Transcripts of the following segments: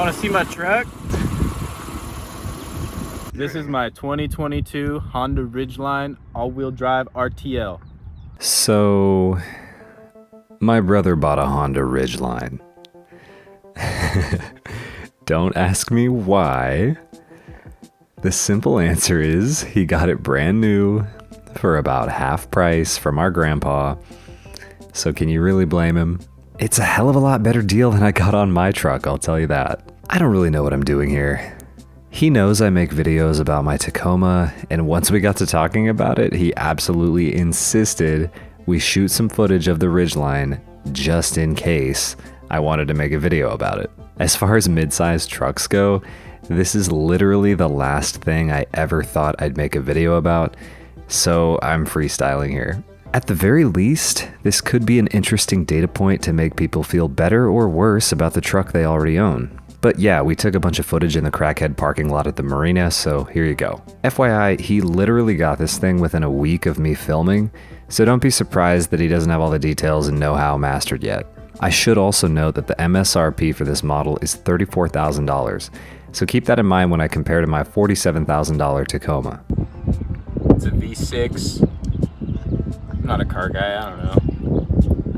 Want to see my truck? This is my 2022 Honda Ridgeline all-wheel drive RTL. So, my brother bought a Honda Ridgeline. Don't ask me why. The simple answer is he got it brand new for about half price from our grandpa. So can you really blame him? It's a hell of a lot better deal than I got on my truck, I'll tell you that. I don't really know what I'm doing here. He knows I make videos about my Tacoma, and once we got to talking about it, he absolutely insisted we shoot some footage of the Ridgeline just in case I wanted to make a video about it. As far as mid-sized trucks go, this is literally the last thing I ever thought I'd make a video about, so I'm freestyling here. At the very least, this could be an interesting data point to make people feel better or worse about the truck they already own. But yeah, we took a bunch of footage in the crackhead parking lot at the marina, so here you go. FYI, he literally got this thing within a week of me filming, so don't be surprised that he doesn't have all the details and know-how mastered yet. I should also note that the MSRP for this model is $34,000, so keep that in mind when I compare to my $47,000 Tacoma. It's a V6. I'm not a car guy, I don't know.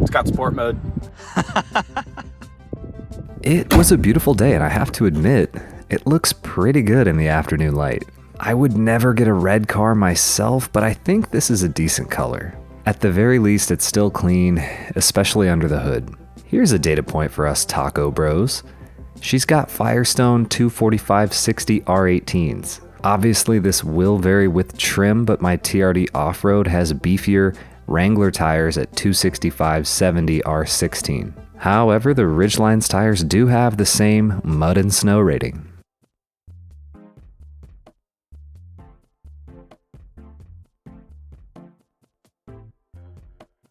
It's got sport mode. It was a beautiful day, and I have to admit, it looks pretty good in the afternoon light. I would never get a red car myself, but I think this is a decent color. At the very least, it's still clean, especially under the hood. Here's a data point for us taco bros. She's got Firestone 245/60 R18s. Obviously, this will vary with trim, but my TRD off-road has beefier Wrangler tires at 265/70 R16. However, the Ridgeline's tires do have the same mud and snow rating.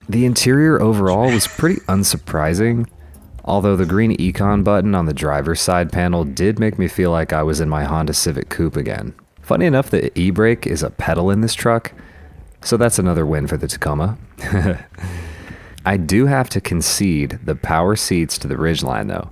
The interior overall was pretty unsurprising, although the green Econ button on the driver's side panel did make me feel like I was in my Honda Civic Coupe again. Funny enough, the e-brake is a pedal in this truck, so that's another win for the Tacoma. I do have to concede the power seats to the Ridgeline though,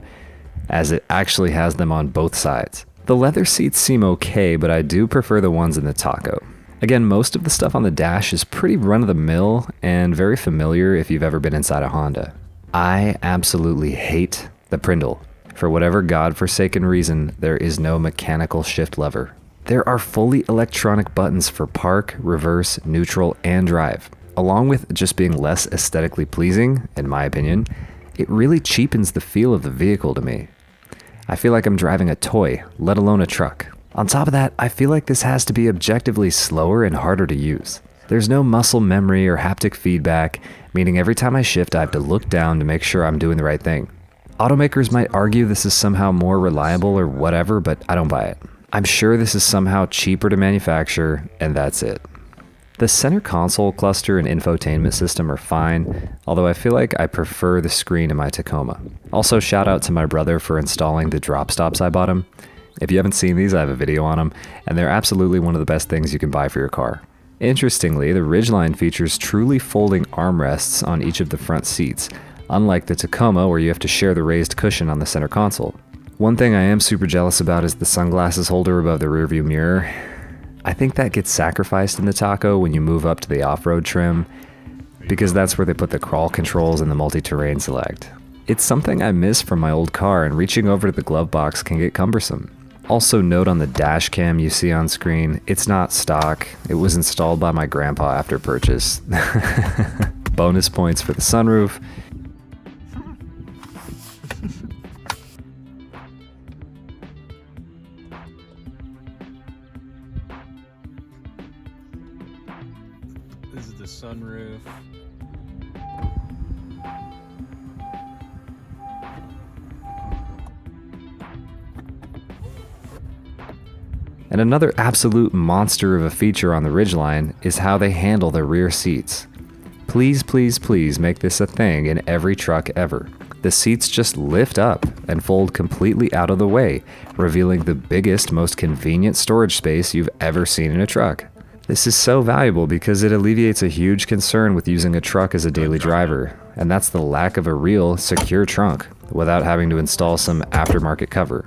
as it actually has them on both sides. The leather seats seem okay, but I do prefer the ones in the Taco. Again, most of the stuff on the dash is pretty run-of-the-mill and very familiar if you've ever been inside a Honda. I absolutely hate the Prindle. For whatever godforsaken reason, there is no mechanical shift lever. There are fully electronic buttons for park, reverse, neutral, and drive. Along with just being less aesthetically pleasing, in my opinion, it really cheapens the feel of the vehicle to me. I feel like I'm driving a toy, let alone a truck. On top of that, I feel like this has to be objectively slower and harder to use. There's no muscle memory or haptic feedback, meaning every time I shift I have to look down to make sure I'm doing the right thing. Automakers might argue this is somehow more reliable or whatever, but I don't buy it. I'm sure this is somehow cheaper to manufacture, and that's it. The center console cluster and infotainment system are fine, although I feel like I prefer the screen in my Tacoma. Also, shout out to my brother for installing the drop stops I bought him. If you haven't seen these, I have a video on them, and they're absolutely one of the best things you can buy for your car. Interestingly, the Ridgeline features truly folding armrests on each of the front seats, unlike the Tacoma where you have to share the raised cushion on the center console. One thing I am super jealous about is the sunglasses holder above the rearview mirror. I think that gets sacrificed in the Taco when you move up to the off-road trim, because that's where they put the crawl controls and the multi-terrain select. It's something I miss from my old car, and reaching over to the glove box can get cumbersome. Also note on the dash cam you see on screen, it's not stock. It was installed by my grandpa after purchase. Bonus points for the sunroof. This is the sunroof. And another absolute monster of a feature on the Ridgeline is how they handle the rear seats. Please, please, please make this a thing in every truck ever. The seats just lift up and fold completely out of the way, revealing the biggest, most convenient storage space you've ever seen in a truck. This is so valuable because it alleviates a huge concern with using a truck as a daily driver, and that's the lack of a real, secure trunk without having to install some aftermarket cover.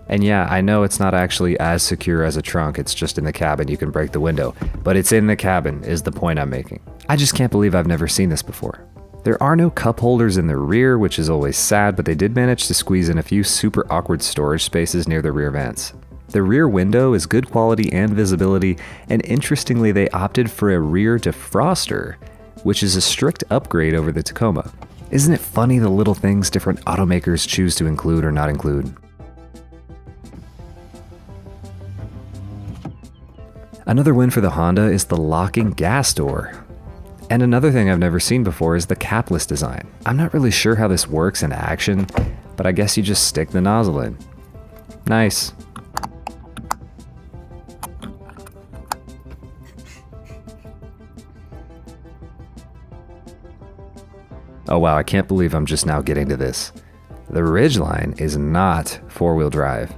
And yeah, I know it's not actually as secure as a trunk, it's just in the cabin, you can break the window. But it's in the cabin, is the point I'm making. I just can't believe I've never seen this before. There are no cup holders in the rear, which is always sad, but they did manage to squeeze in a few super awkward storage spaces near the rear vents. The rear window is good quality and visibility, and interestingly, they opted for a rear defroster, which is a strict upgrade over the Tacoma. Isn't it funny the little things different automakers choose to include or not include? Another win for the Honda is the locking gas door. And another thing I've never seen before is the capless design. I'm not really sure how this works in action, but I guess you just stick the nozzle in. Nice. Oh wow, I can't believe I'm just now getting to this. The Ridgeline is not four-wheel drive.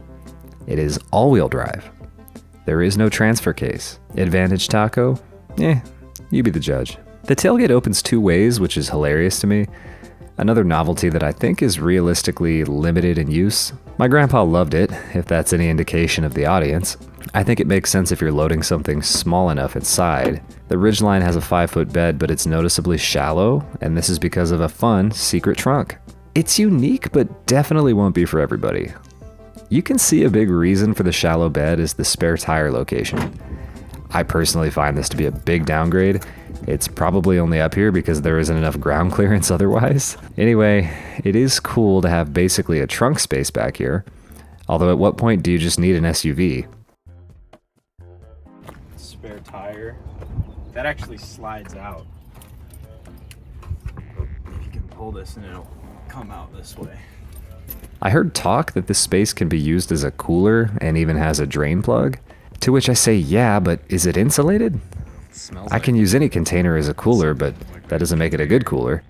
It is all-wheel drive. There is no transfer case. Advantage taco? You be the judge. The tailgate opens two ways, which is hilarious to me. Another novelty that I think is realistically limited in use. My grandpa loved it, if that's any indication of the audience. I think it makes sense if you're loading something small enough inside. The Ridgeline has a 5-foot bed, but it's noticeably shallow, and this is because of a fun secret trunk. It's unique, but definitely won't be for everybody. You can see a big reason for the shallow bed is the spare tire location. I personally find this to be a big downgrade. It's probably only up here because there isn't enough ground clearance otherwise. Anyway, it is cool to have basically a trunk space back here. Although at what point do you just need an SUV? Spare tire. That actually slides out. You can pull this and it'll come out this way. I heard talk that this space can be used as a cooler and even has a drain plug. To which I say, yeah, but is it insulated? I can use any container as a cooler, but that doesn't make it a good cooler.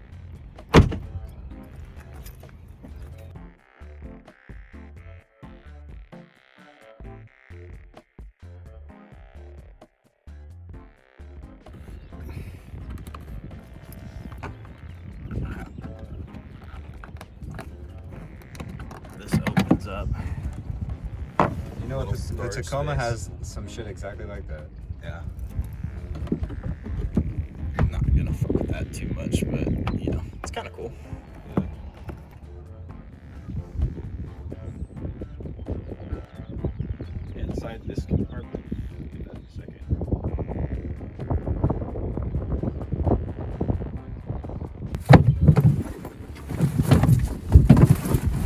This opens up. You know what? The Tacoma has some shit exactly like that. Yeah. I'm not gonna fuck with that too much, but you know, it's kind of cool. Yeah. Inside this compartment. Give that a second.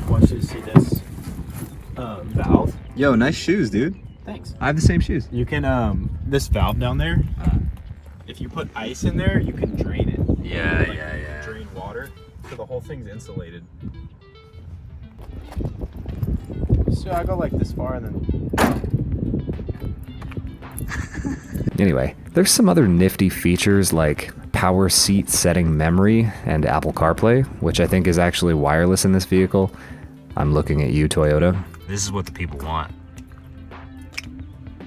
I want you to see this valve. Yo, nice shoes, dude. Thanks. I have the same shoes. You can this valve down there. If you put ice in there, you can drain it. Yeah, Like, you can drain water, so the whole thing's insulated. So I go like this far and then. Anyway, there's some other nifty features like power seat setting memory and Apple CarPlay, which I think is actually wireless in this vehicle. I'm looking at you, Toyota. This is what the people want.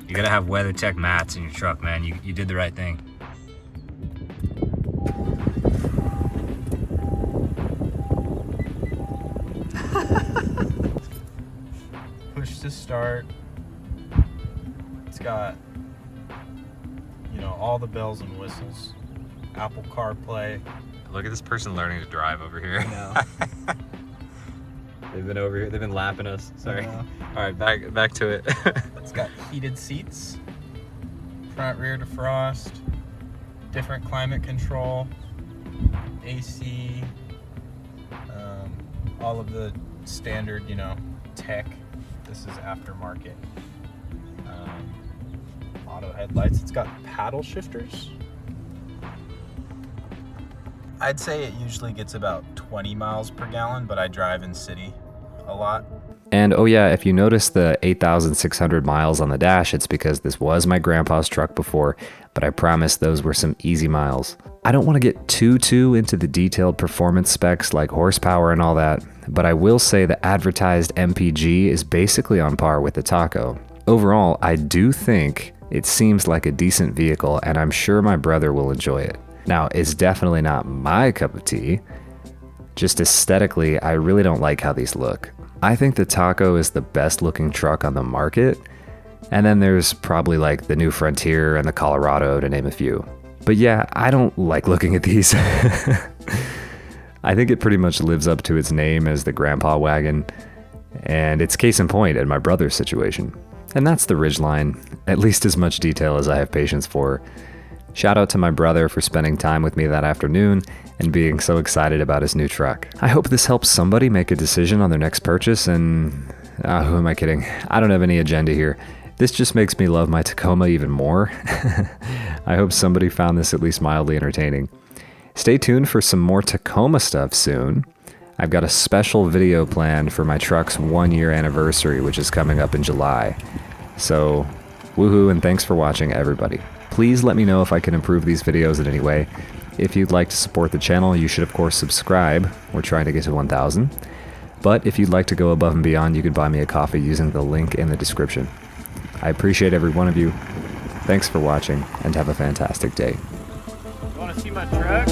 You gotta have WeatherTech mats in your truck, man. You did the right thing. Push to start. It's got, you know, all the bells and whistles. Apple CarPlay. Look at this person learning to drive over here. No. They've been over here. They've been lapping us. Sorry. Yeah. All right, back to it. It's got heated seats, front rear defrost, different climate control, AC, all of the standard, you know, tech. This is aftermarket. Auto headlights. It's got paddle shifters. I'd say it usually gets about 20 miles per gallon, but I drive in city a lot. And oh yeah, if you notice the 8,600 miles on the dash, it's because this was my grandpa's truck before, but I promise those were some easy miles. I don't want to get too into the detailed performance specs like horsepower and all that, but I will say the advertised MPG is basically on par with the Taco. Overall, I do think it seems like a decent vehicle, and I'm sure my brother will enjoy it. Now, it's definitely not my cup of tea. Just aesthetically, I really don't like how these look. I think the Taco is the best looking truck on the market. And then there's probably like the new Frontier and the Colorado, to name a few. But yeah, I don't like looking at these. I think it pretty much lives up to its name as the grandpa wagon. And it's case in point in my brother's situation. And that's the Ridgeline, at least as much detail as I have patience for. Shout out to my brother for spending time with me that afternoon and being so excited about his new truck. I hope this helps somebody make a decision on their next purchase, and who am I kidding? I don't have any agenda here. This just makes me love my Tacoma even more. I hope somebody found this at least mildly entertaining. Stay tuned for some more Tacoma stuff soon. I've got a special video planned for my truck's 1-year anniversary, which is coming up in July. So, woohoo, and thanks for watching, everybody. Please let me know if I can improve these videos in any way. If you'd like to support the channel, you should of course subscribe. We're trying to get to 1,000. But if you'd like to go above and beyond, you can buy me a coffee using the link in the description. I appreciate every one of you. Thanks for watching, and have a fantastic day. You want to see my truck?